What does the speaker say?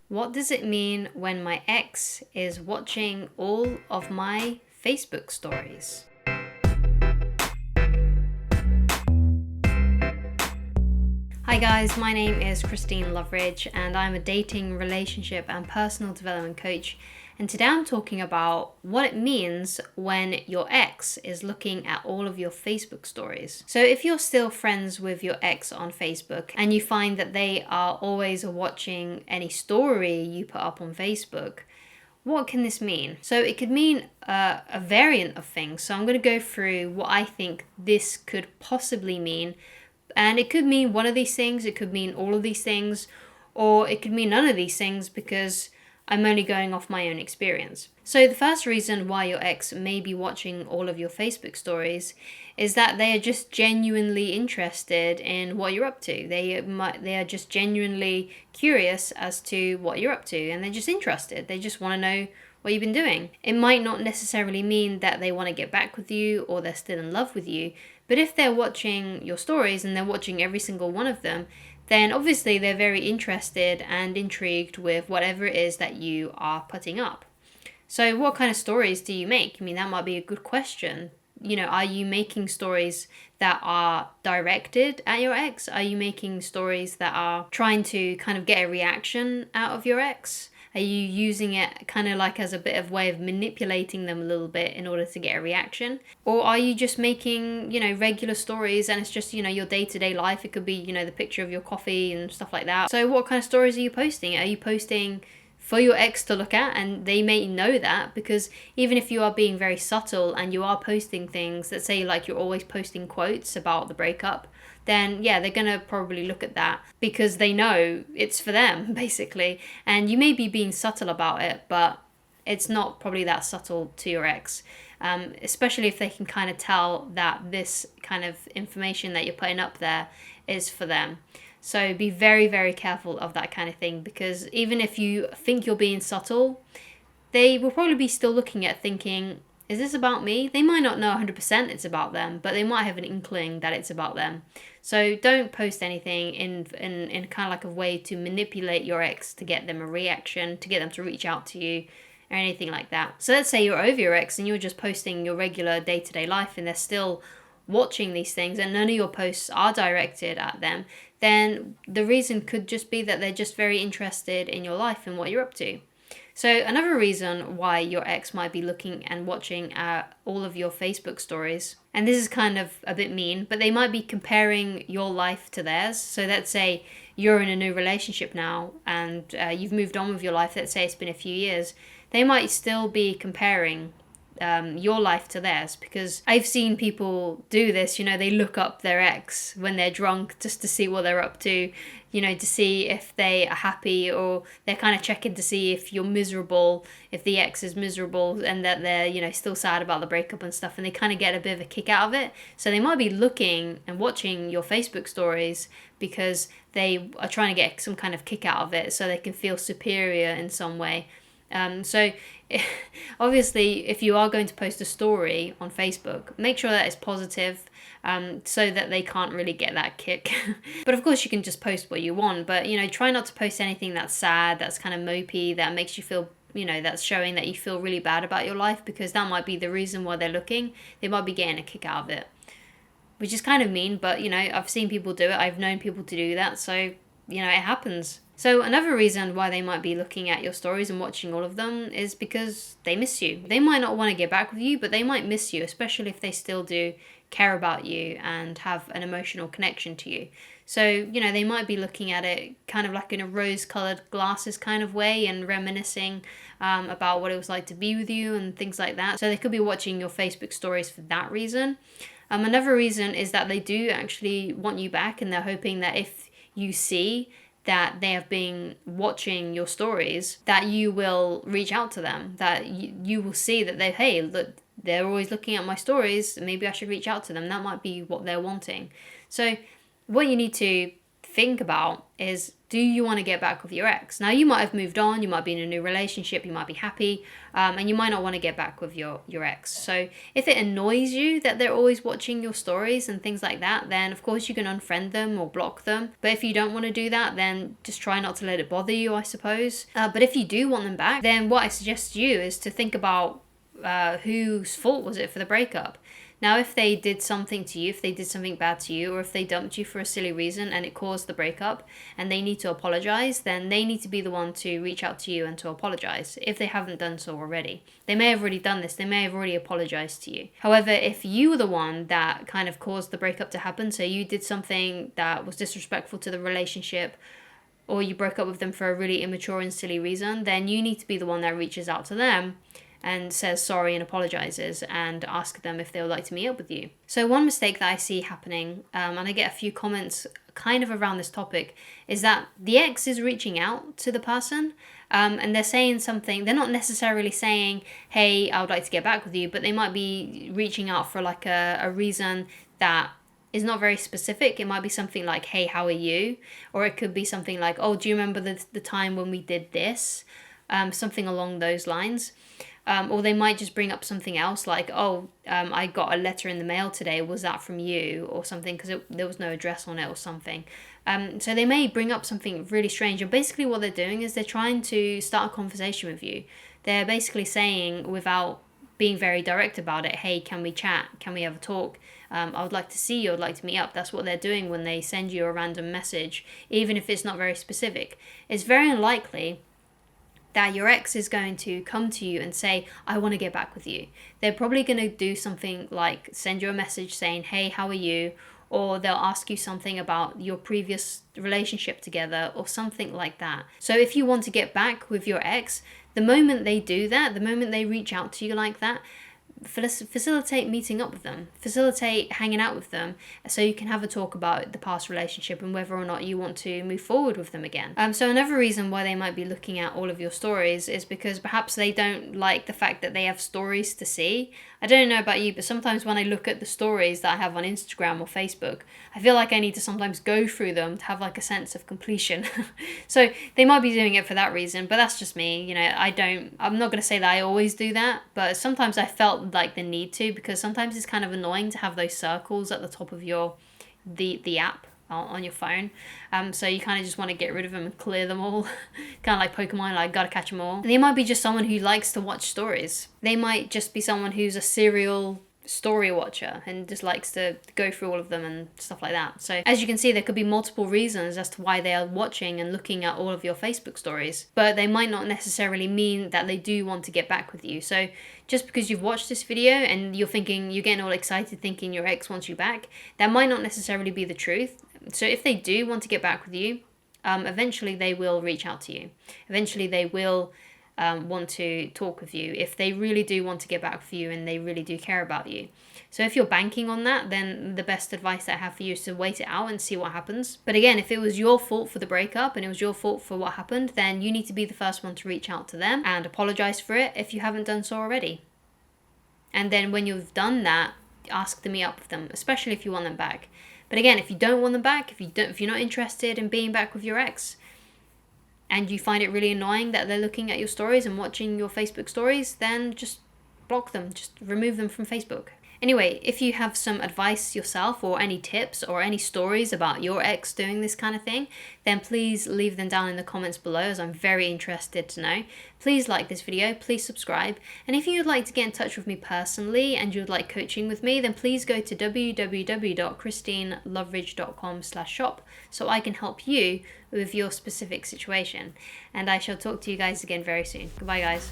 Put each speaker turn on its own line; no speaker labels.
What does it mean when my ex is watching all of my Facebook stories? Hi guys, my name is Christine Loveridge and I'm a dating, relationship and personal development coach. And today I'm talking about what it means when your ex is looking at all of your Facebook stories. So if you're still friends with your ex on Facebook and you find that they are always watching any story you put up on Facebook, what can this mean? So it could mean a variant of things. So I'm going to go through what I think this could possibly mean. And it could mean one of these things, it could mean all of these things, or it could mean none of these things because I'm only going off my own experience. So the first reason why your ex may be watching all of your Facebook stories is that they are just genuinely interested in what you're up to. They are just genuinely curious as to what you're up to, and they're just interested. They just want to know what you've been doing. It might not necessarily mean that they want to get back with you or they're still in love with you, but if they're watching your stories and they're watching every single one of them, then obviously they're very interested and intrigued with whatever it is that you are putting up. So what kind of stories do you make? I mean, that might be a good question. Are you making stories that are directed at your ex? Are you making stories that are trying to kind of get a reaction out of your ex? Are you using it kind of like as a bit of way of manipulating them a little bit in order to get a reaction? Or are you just making, regular stories and it's just, your day-to-day life? It could be, the picture of your coffee and stuff like that. So what kind of stories are you posting? Are you posting for your ex to look at? And they may know that, because even if you are being very subtle and you are posting things that say like you're always posting quotes about the breakup, then yeah, they're going to probably look at that because they know it's for them, basically. And you may be being subtle about it, but it's not probably that subtle to your ex, especially if they can kind of tell that this kind of information that you're putting up there is for them. So be very, very careful of that kind of thing, because even if you think you're being subtle, they will probably be still looking at thinking, is this about me? They might not know 100% it's about them, but they might have an inkling that it's about them. So don't post anything in kind of like a way to manipulate your ex to get them a reaction, to get them to reach out to you or anything like that. So let's say you're over your ex and you're just posting your regular day-to-day life and they're still watching these things and none of your posts are directed at them, then the reason could just be that they're just very interested in your life and what you're up to. So another reason why your ex might be looking and watching all of your Facebook stories, and this is kind of a bit mean, but they might be comparing your life to theirs. So let's say you're in a new relationship now and you've moved on with your life. Let's say it's been a few years. They might still be comparing your life to theirs, because I've seen people do this. They look up their ex when they're drunk just to see what they're up to, to see if they are happy, or they're kind of checking to see if you're miserable, if the ex is miserable and that they're, still sad about the breakup and stuff, and they kind of get a bit of a kick out of it. So they might be looking and watching your Facebook stories because they are trying to get some kind of kick out of it so they can feel superior in some way. So obviously, if you are going to post a story on Facebook, make sure that it's positive, so that they can't really get that kick. But of course, you can just post what you want, but try not to post anything that's sad, that's kind of mopey, that makes you feel, that's showing that you feel really bad about your life, because that might be the reason why they're looking. They might be getting a kick out of it, which is kind of mean, but I've seen people do it. I've known people to do that, so it happens. So another reason why they might be looking at your stories and watching all of them is because they miss you. They might not want to get back with you, but they might miss you, especially if they still do care about you and have an emotional connection to you. So, they might be looking at it kind of like in a rose-colored glasses kind of way and reminiscing about what it was like to be with you and things like that. So they could be watching your Facebook stories for that reason. Another reason is that they do actually want you back, and they're hoping that if you see that they have been watching your stories, that you will reach out to them, that you will see that hey, look, they're always looking at my stories, maybe I should reach out to them. That might be what they're wanting. So what you need to think about is, do you want to get back with your ex? Now, you might have moved on, you might be in a new relationship, you might be happy, and you might not want to get back with your ex. So if it annoys you that they're always watching your stories and things like that, then of course you can unfriend them or block them. But if you don't want to do that, then just try not to let it bother you, I suppose. But if you do want them back, then what I suggest to you is to think about whose fault was it for the breakup. Now, if they did something to you, if they did something bad to you, or if they dumped you for a silly reason and it caused the breakup and they need to apologize, then they need to be the one to reach out to you and to apologize if they haven't done so already. They may have already done this, they may have already apologized to you. However, if you were the one that kind of caused the breakup to happen, so you did something that was disrespectful to the relationship, or you broke up with them for a really immature and silly reason, then you need to be the one that reaches out to them and says sorry and apologizes and ask them if they would like to meet up with you. So one mistake that I see happening, and I get a few comments kind of around this topic, is that the ex is reaching out to the person and they're saying something. They're not necessarily saying, hey, I would like to get back with you, but they might be reaching out for like a reason that is not very specific. It might be something like, hey, how are you? Or it could be something like, oh, do you remember the time when we did this? Something along those lines. Or they might just bring up something else like, oh, I got a letter in the mail today. Was that from you? Or something, because there was no address on it or something. So they may bring up something really strange. And basically what they're doing is they're trying to start a conversation with you. They're basically saying, without being very direct about it, hey, can we chat? Can we have a talk? I would like to see you. I'd like to meet up. That's what they're doing when they send you a random message, even if it's not very specific. It's very unlikely that your ex is going to come to you and say, I want to get back with you. They're probably going to do something like send you a message saying, hey, how are you? Or they'll ask you something about your previous relationship together or something like that. So if you want to get back with your ex, the moment they do that, the moment they reach out to you like that, facilitate meeting up with them, facilitate hanging out with them, so you can have a talk about the past relationship and whether or not you want to move forward with them again. So another reason why they might be looking at all of your stories is because perhaps they don't like the fact that they have stories to see. I don't know about you, but sometimes when I look at the stories that I have on Instagram or Facebook, I feel like I need to sometimes go through them to have like a sense of completion. So they might be doing it for that reason, but that's just me. You know, I'm not going to say that I always do that, but sometimes I felt like the need to, because sometimes it's kind of annoying to have those circles at the top of the app on your phone. So you kind of just want to get rid of them and clear them all. Kind of like Pokemon, like gotta catch them all. And they might be just someone who likes to watch stories. They might just be someone who's a serial story watcher and just likes to go through all of them and stuff like that. So as you can see, there could be multiple reasons as to why they are watching and looking at all of your Facebook stories, but they might not necessarily mean that they do want to get back with you. So just because you've watched this video and you're getting all excited thinking your ex wants you back, that might not necessarily be the truth. So if they do want to get back with you, eventually they will reach out to you. Eventually they will want to talk with you if they really do want to get back with you and they really do care about you. So if you're banking on that, then the best advice that I have for you is to wait it out and see what happens. But again, if it was your fault for the breakup and it was your fault for what happened, then you need to be the first one to reach out to them and apologize for it if you haven't done so already. And then when you've done that, ask to meet up with them, especially if you want them back. But again, if you don't want them back, if you're not interested in being back with your ex, and you find it really annoying that they're looking at your stories and watching your Facebook stories, then just block them, just remove them from Facebook. Anyway, if you have some advice yourself or any tips or any stories about your ex doing this kind of thing, then please leave them down in the comments below, as I'm very interested to know. Please like this video, please subscribe, and if you'd like to get in touch with me personally and you'd like coaching with me, then please go to www.christineloveridge.com/shop so I can help you with your specific situation. And I shall talk to you guys again very soon. Goodbye, guys.